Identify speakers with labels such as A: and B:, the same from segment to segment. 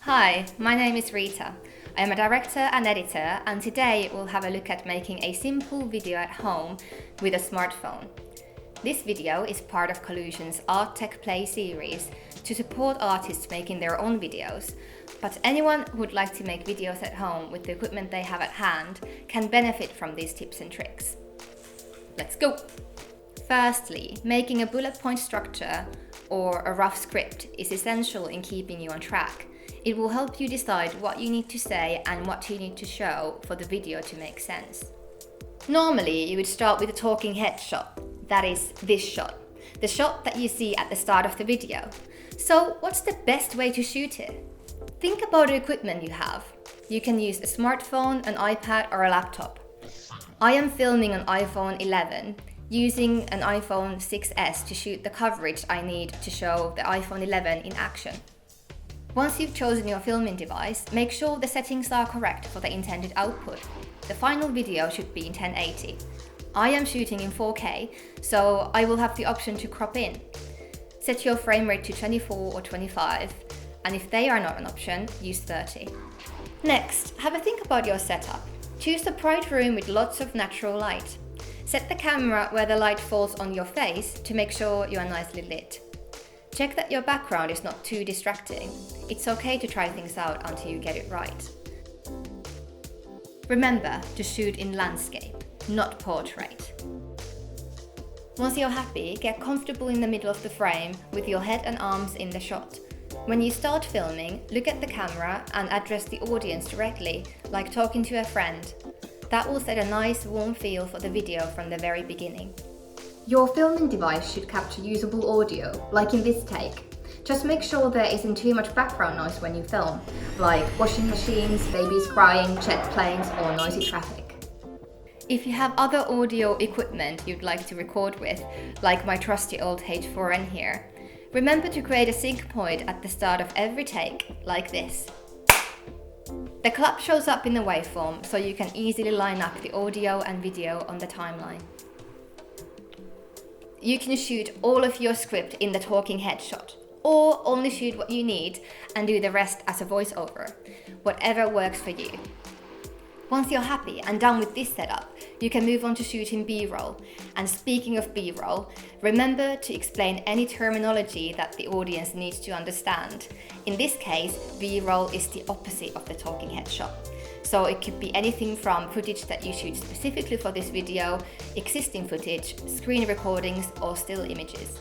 A: Hi, my name is Reeta. I am a director and editor, and today we'll have a look at making a simple video at home with a smartphone. This video is part of Collusion's Art Tech Play series to support artists making their own videos, but anyone who would like to make videos at home with the equipment they have at hand can benefit from these tips and tricks. Let's go! Firstly, making a bullet point structure or a rough script is essential in keeping you on track. It will help you decide what you need to say and what you need to show for the video to make sense. Normally, you would start with a talking head shot, that is, this shot, the shot that you see at the start of the video. So, what's the best way to shoot it? Think about the equipment you have. You can use a smartphone, an iPad, or a laptop. I am filming an iPhone 11, using an iPhone 6s to shoot the coverage I need to show the iPhone 11 in action. Once you've chosen your filming device, make sure the settings are correct for the intended output. The final video should be in 1080. I am shooting in 4K, so I will have the option to crop in. Set your frame rate to 24 or 25, and if they are not an option, use 30. Next, have a think about your setup. Choose a bright room with lots of natural light. Set the camera where the light falls on your face to make sure you are nicely lit. Check that your background is not too distracting. It's okay to try things out until you get it right. Remember to shoot in landscape, not portrait. Once you're happy, get comfortable in the middle of the frame with your head and arms in the shot. When you start filming, look at the camera and address the audience directly, like talking to a friend. That will set a nice warm feel for the video from the very beginning. Your filming device should capture usable audio, like in this take. Just make sure there isn't too much background noise when you film, like washing machines, babies crying, jet planes, or noisy traffic. If you have other audio equipment you'd like to record with, like my trusty old H4n here, remember to create a sync point at the start of every take, like this. The clap shows up in the waveform, so you can easily line up the audio and video on the timeline. You can shoot all of your script in the talking head shot, or only shoot what you need and do the rest as a voiceover, whatever works for you. Once you're happy and done with this setup, you can move on to shooting B-roll. And speaking of B-roll, remember to explain any terminology that the audience needs to understand. In this case, B-roll is the opposite of the talking head shot. So it could be anything from footage that you shoot specifically for this video, existing footage, screen recordings, or still images.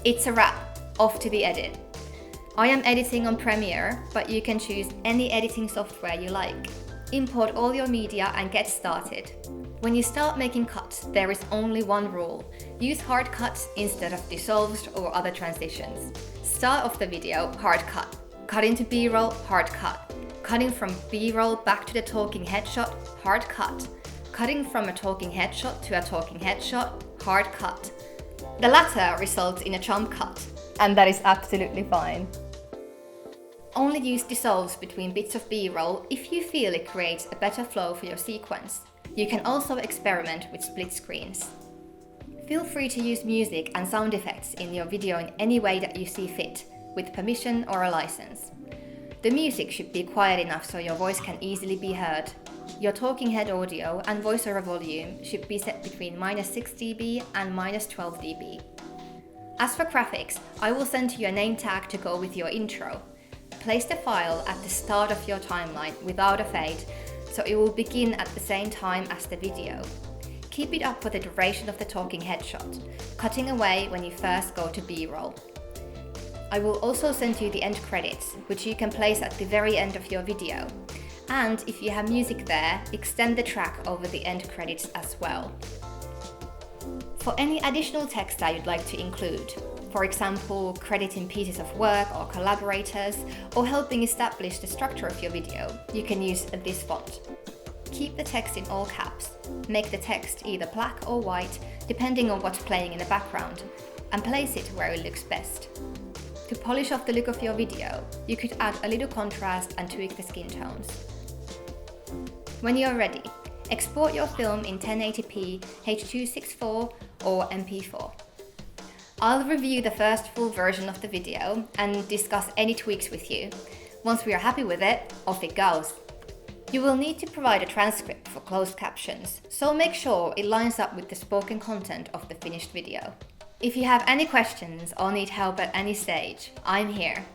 A: It's a wrap, off to the edit. I am editing on Premiere, but you can choose any editing software you like. Import all your media and get started. When you start making cuts, there is only one rule. Use hard cuts instead of dissolves or other transitions. Start off the video, hard cut. Cut into B-roll, hard cut. Cutting from B-roll back to the talking headshot, hard cut. Cutting from a talking headshot to a talking headshot, hard cut. The latter results in a jump cut, and that is absolutely fine. Only use dissolves between bits of B-roll if you feel it creates a better flow for your sequence. You can also experiment with split screens. Feel free to use music and sound effects in your video in any way that you see fit, with permission or a license. The music should be quiet enough so your voice can easily be heard. Your talking head audio and voiceover volume should be set between -6 dB and -12 dB. As for graphics, I will send you a name tag to go with your intro. Place the file at the start of your timeline without a fade, so it will begin at the same time as the video. Keep it up for the duration of the talking headshot, cutting away when you first go to B-roll. I will also send you the end credits, which you can place at the very end of your video. And if you have music there, extend the track over the end credits as well. For any additional text that you'd like to include, for example, crediting pieces of work or collaborators, or helping establish the structure of your video, you can use this font. Keep the text in all caps. Make the text either black or white, depending on what's playing in the background, and place it where it looks best. To polish off the look of your video, you could add a little contrast and tweak the skin tones. When you're ready, export your film in 1080p, H.264 or MP4. I'll review the first full version of the video and discuss any tweaks with you. Once we are happy with it, off it goes. You will need to provide a transcript for closed captions, so make sure it lines up with the spoken content of the finished video. If you have any questions or need help at any stage, I'm here.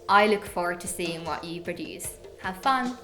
A: I look forward to seeing what you produce. Have fun!